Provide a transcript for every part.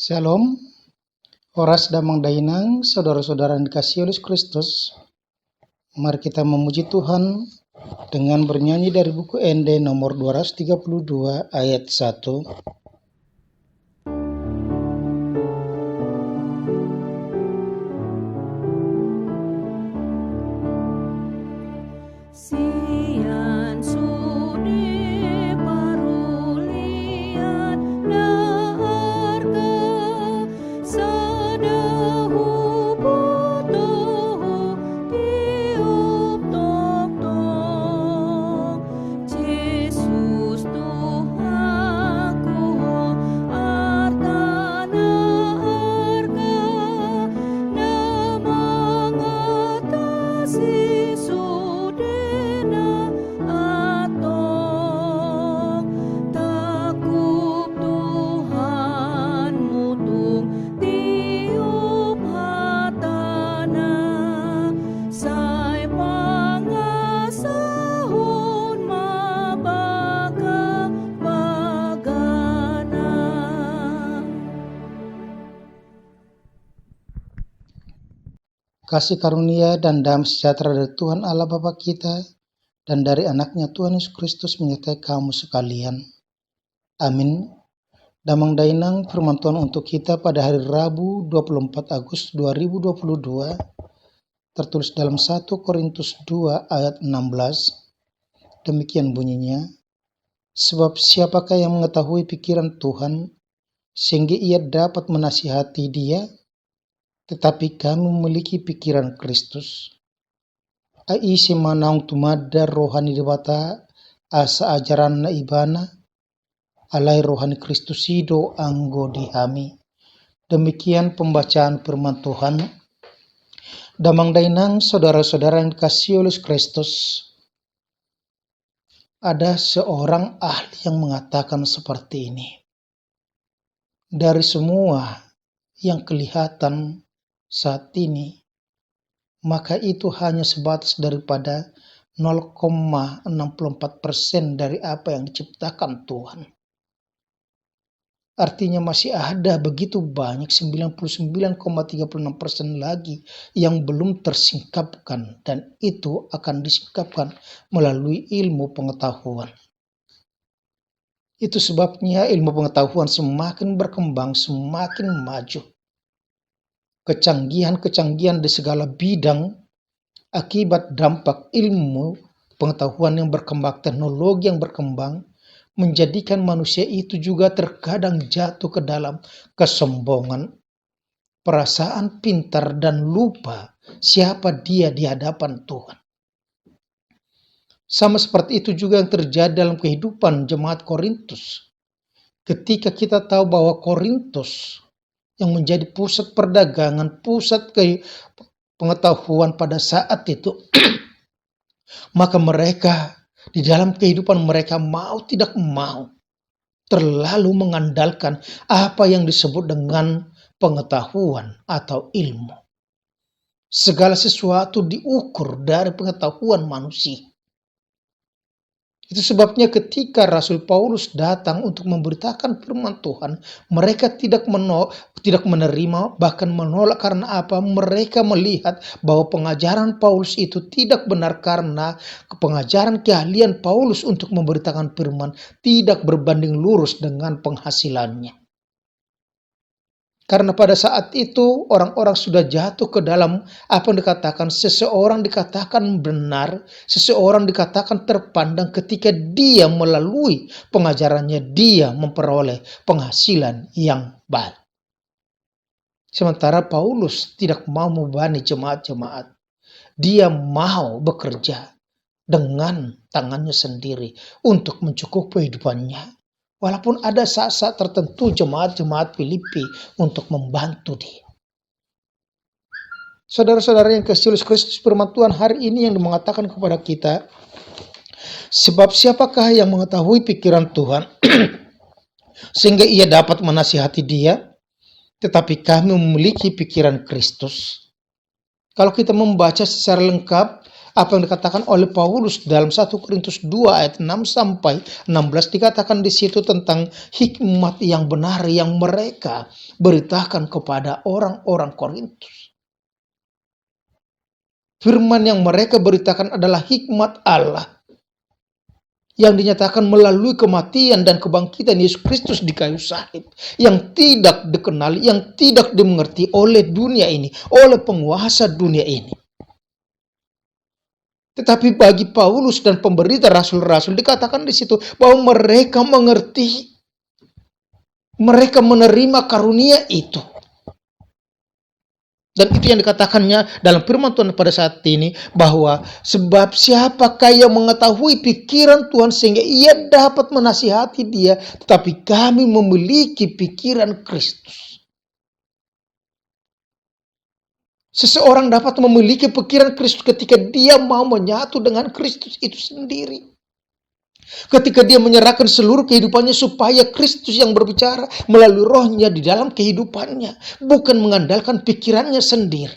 Shalom, Horas Damang Dainang, saudara-saudara yang dikasihi oleh Kristus. Mari kita memuji Tuhan dengan bernyanyi dari buku ND nomor 232 ayat 1. Sian sude parulian naarga sadahu butuh tiup tok-tok Yesus Tuhanku artana arga na mengatasi sudena atong takup Tuhan mutung tiup hatana say pangasahon mabaga-bagana. Kasih karunia dan damai sejahtera dari Tuhan Allah Bapa kita dan dari anaknya Tuhan Yesus Kristus menyertai kamu sekalian. Amin. Damang Dainang firman Tuhan untuk kita pada hari Rabu 24 Agustus 2022 tertulis dalam 1 Korintus 2 ayat 16. Demikian bunyinya, sebab siapakah yang mengetahui pikiran Tuhan sehingga ia dapat menasihati dia, tetapi kami memiliki pikiran Kristus. Ai si manaung tumada rohani debata asa ajaran na ibana alai rohani Kristus hido anggo dihami. Demikian pembacaan firman Tuhan. Damang Dainang, saudara-saudara yang dikasihi oleh Kristus, ada seorang ahli yang mengatakan seperti ini. Dari semua yang kelihatan saat ini, maka itu hanya sebatas daripada 0,64% dari apa yang diciptakan Tuhan. Artinya masih ada begitu banyak 99,36% lagi yang belum tersingkapkan, dan itu akan disingkapkan melalui ilmu pengetahuan. Itu sebabnya ilmu pengetahuan semakin berkembang, semakin maju. Kecanggihan-kecanggihan di segala bidang akibat dampak ilmu pengetahuan yang berkembang, teknologi yang berkembang, menjadikan manusia itu juga terkadang jatuh ke dalam kesombongan, perasaan pintar, dan lupa siapa dia di hadapan Tuhan. Sama seperti itu juga yang terjadi dalam kehidupan jemaat Korintus. Ketika kita tahu bahwa Korintus yang menjadi pusat perdagangan, pusat pengetahuan pada saat itu, maka mereka di dalam kehidupan mereka mau tidak mau terlalu mengandalkan apa yang disebut dengan pengetahuan atau ilmu. Segala sesuatu diukur dari pengetahuan manusia. Itu sebabnya ketika Rasul Paulus datang untuk memberitakan firman Tuhan, mereka tidak menerima, bahkan menolak. Karena apa? Mereka melihat bahwa pengajaran Paulus itu tidak benar, karena pengajaran keahlian Paulus untuk memberitakan firman tidak berbanding lurus dengan penghasilannya. Karena pada saat itu orang-orang sudah jatuh ke dalam apa yang dikatakan, seseorang dikatakan benar, seseorang dikatakan terpandang ketika dia melalui pengajarannya dia memperoleh penghasilan yang baik. Sementara Paulus tidak mau membebani jemaat-jemaat. Dia mau bekerja dengan tangannya sendiri untuk mencukupi kehidupannya. Walaupun ada saat-saat tertentu jemaat-jemaat Filipi untuk membantu dia. Saudara-saudara yang kasih Kristus, firman Tuhan hari ini yang mengatakan kepada kita, sebab siapakah yang mengetahui pikiran Tuhan sehingga ia dapat menasihati dia, tetapi kami memiliki pikiran Kristus. Kalau kita membaca secara lengkap Apa yang dikatakan oleh Paulus dalam 1 Korintus 2 ayat 6 sampai 16 dikatakan di situ tentang hikmat yang benar yang mereka beritakan kepada orang-orang Korintus. Firman yang mereka beritakan adalah hikmat Allah yang dinyatakan melalui kematian dan kebangkitan Yesus Kristus di kayu salib, yang tidak dikenali, yang tidak dimengerti oleh dunia ini, oleh penguasa dunia ini. Tetapi bagi Paulus dan pemberita rasul-rasul dikatakan di situ bahwa mereka mengerti, mereka menerima karunia itu. Dan itu yang dikatakannya dalam firman Tuhan pada saat ini, bahwa sebab siapakah yang mengetahui pikiran Tuhan sehingga ia dapat menasihati dia, tetapi kami memiliki pikiran Kristus. Seseorang dapat memiliki pikiran Kristus ketika dia mau menyatu dengan Kristus itu sendiri. Ketika dia menyerahkan seluruh kehidupannya supaya Kristus yang berbicara melalui rohnya di dalam kehidupannya, bukan mengandalkan pikirannya sendiri.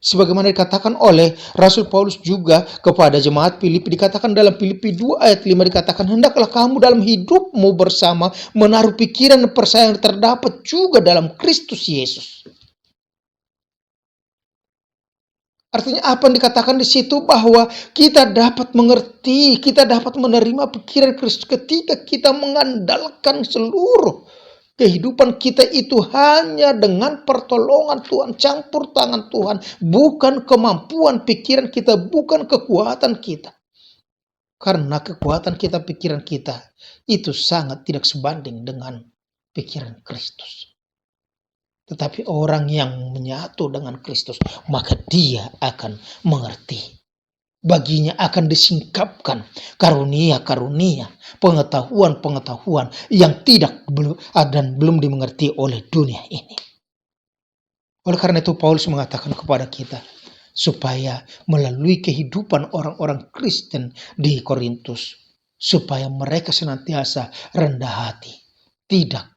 Sebagaimana dikatakan oleh Rasul Paulus juga kepada jemaat Filipi, dikatakan dalam Filipi 2 ayat 5 dikatakan, hendaklah kamu dalam hidupmu bersama menaruh pikiran dan percaya yang terdapat juga dalam Kristus Yesus. Artinya apa yang dikatakan di situ, bahwa kita dapat mengerti, kita dapat menerima pikiran Kristus ketika kita mengandalkan seluruh kehidupan kita itu hanya dengan pertolongan Tuhan, campur tangan Tuhan, bukan kemampuan pikiran kita, bukan kekuatan kita. Karena kekuatan kita, pikiran kita itu sangat tidak sebanding dengan pikiran Kristus. Tetapi orang yang menyatu dengan Kristus, maka dia akan mengerti. Baginya akan disingkapkan karunia-karunia, pengetahuan-pengetahuan yang tidak dan belum dimengerti oleh dunia ini. Oleh karena itu Paulus mengatakan kepada kita, supaya melalui kehidupan orang-orang Kristen di Korintus, supaya mereka senantiasa rendah hati, tidak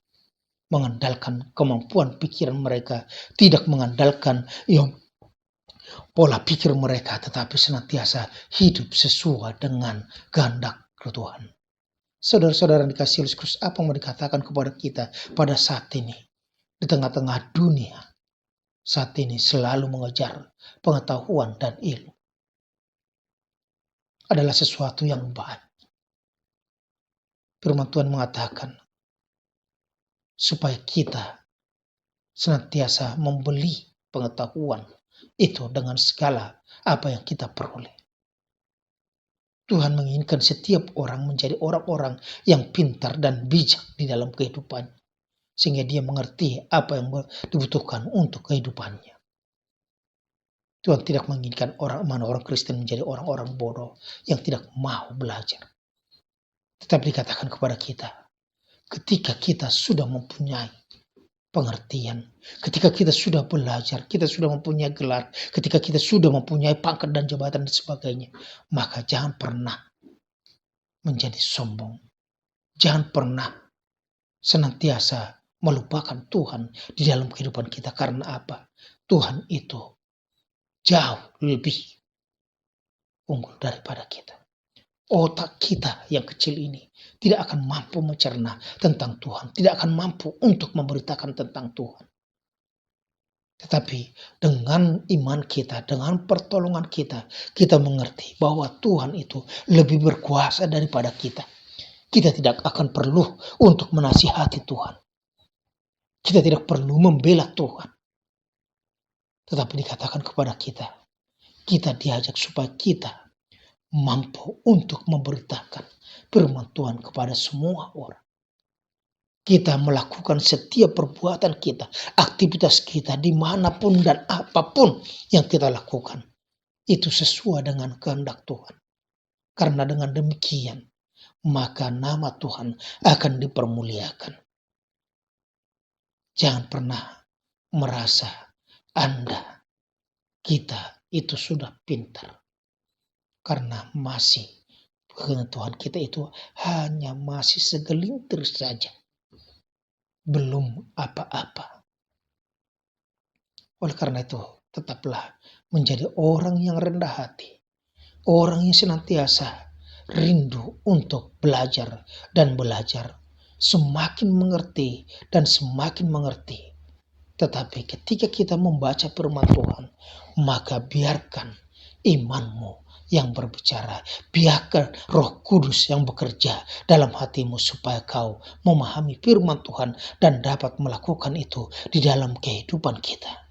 mengandalkan kemampuan pikiran mereka, tidak mengandalkan pola pikir mereka, tetapi senantiasa hidup sesuai dengan kehendak Tuhan. Saudara-saudara dikasihi Yesus Kristus, apa yang mau dikatakan kepada kita pada saat ini, di tengah-tengah dunia saat ini selalu mengejar pengetahuan dan ilmu, adalah sesuatu yang baik. Firman Tuhan mengatakan, supaya kita senantiasa membeli pengetahuan itu dengan segala apa yang kita peroleh. Tuhan menginginkan setiap orang menjadi orang-orang yang pintar dan bijak di dalam kehidupannya, sehingga dia mengerti apa yang dibutuhkan untuk kehidupannya. Tuhan tidak menginginkan orang Kristen menjadi orang-orang bodoh yang tidak mau belajar. Tetapi dikatakan kepada kita, ketika kita sudah mempunyai pengertian, ketika kita sudah belajar, kita sudah mempunyai gelar, ketika kita sudah mempunyai pangkat dan jabatan dan sebagainya, maka jangan pernah menjadi sombong. Jangan pernah senantiasa melupakan Tuhan di dalam kehidupan kita. Karena apa? Tuhan itu jauh lebih unggul daripada kita. Otak kita yang kecil ini tidak akan mampu mencerna tentang Tuhan, tidak akan mampu untuk memberitakan tentang Tuhan. Tetapi dengan iman kita, dengan pertolongan kita, kita mengerti bahwa Tuhan itu lebih berkuasa daripada kita. Kita tidak akan perlu untuk menasihati Tuhan. Kita tidak perlu membela Tuhan. Tetapi dikatakan kepada kita, kita diajak supaya kita mampu untuk memberitakan firman Tuhan kepada semua orang. Kita melakukan setiap perbuatan kita, aktivitas kita dimanapun dan apapun yang kita lakukan, itu sesuai dengan kehendak Tuhan. Karena dengan demikian, maka nama Tuhan akan dipermuliakan. Jangan pernah merasa Anda, kita itu sudah pintar. Karena masih pengetahuan kita itu hanya masih segelintir saja. Belum apa-apa. Oleh karena itu, tetaplah menjadi orang yang rendah hati, orang yang senantiasa rindu untuk belajar dan belajar, semakin mengerti dan semakin mengerti. Tetapi ketika kita membaca firman Tuhan, maka biarkan imanmu yang berbicara, biarkan Roh Kudus yang bekerja dalam hatimu supaya kau memahami firman Tuhan dan dapat melakukan itu di dalam kehidupan kita.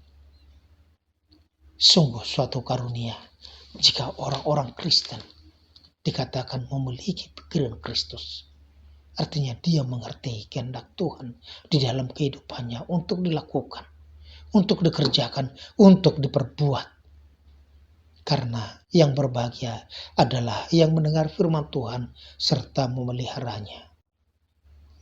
Sungguh suatu karunia jika orang-orang Kristen dikatakan memiliki pikiran Kristus. Artinya dia mengerti kehendak Tuhan di dalam kehidupannya untuk dilakukan, untuk dikerjakan, untuk diperbuat. Karena yang berbahagia adalah yang mendengar firman Tuhan serta memeliharanya.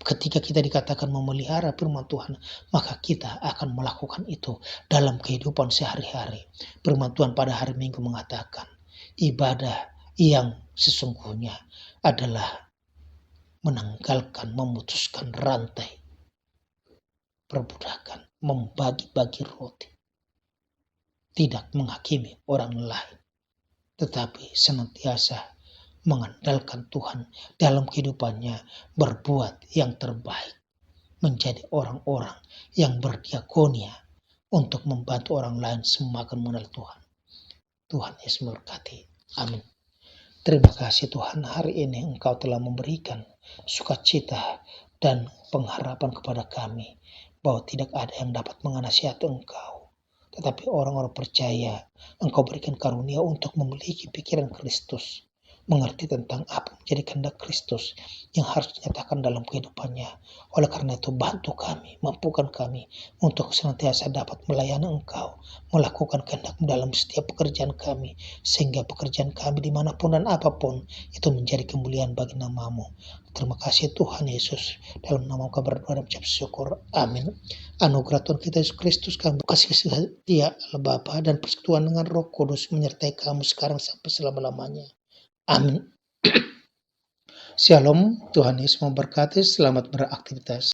Ketika kita dikatakan memelihara firman Tuhan, maka kita akan melakukan itu dalam kehidupan sehari-hari. Firman Tuhan pada hari Minggu mengatakan, ibadah yang sesungguhnya adalah menanggalkan, memutuskan rantai perbudakan, membagi-bagi roti, tidak menghakimi orang lain, tetapi senantiasa mengandalkan Tuhan dalam kehidupannya, berbuat yang terbaik, menjadi orang-orang yang berdiakonia untuk membantu orang lain semakin mengenal Tuhan. Tuhan Yesus memberkati. Amin. Terima kasih Tuhan, hari ini Engkau telah memberikan sukacita dan pengharapan kepada kami bahwa tidak ada yang dapat menasihati Engkau, tetapi orang-orang percaya Engkau berikan karunia untuk memiliki pikiran Kristus, mengerti tentang apa menjadi kehendak Kristus yang harus dinyatakan dalam kehidupannya. Oleh karena itu bantu kami, mampukan kami untuk senantiasa dapat melayani Engkau, melakukan kehendak-Mu dalam setiap pekerjaan kami, sehingga pekerjaan kami dimanapun dan apapun itu menjadi kemuliaan bagi nama-Mu. Terima kasih Tuhan Yesus, dalam nama kami berdoa dan mengucap syukur. Amin. Anugerah Tuhan kita Yesus Kristus, kami kasih setia Allah Bapa dan persekutuan dengan Roh Kudus menyertai kamu sekarang sampai selama-lamanya. Amin. Shalom, Tuhan Yesus memberkati, selamat beraktivitas.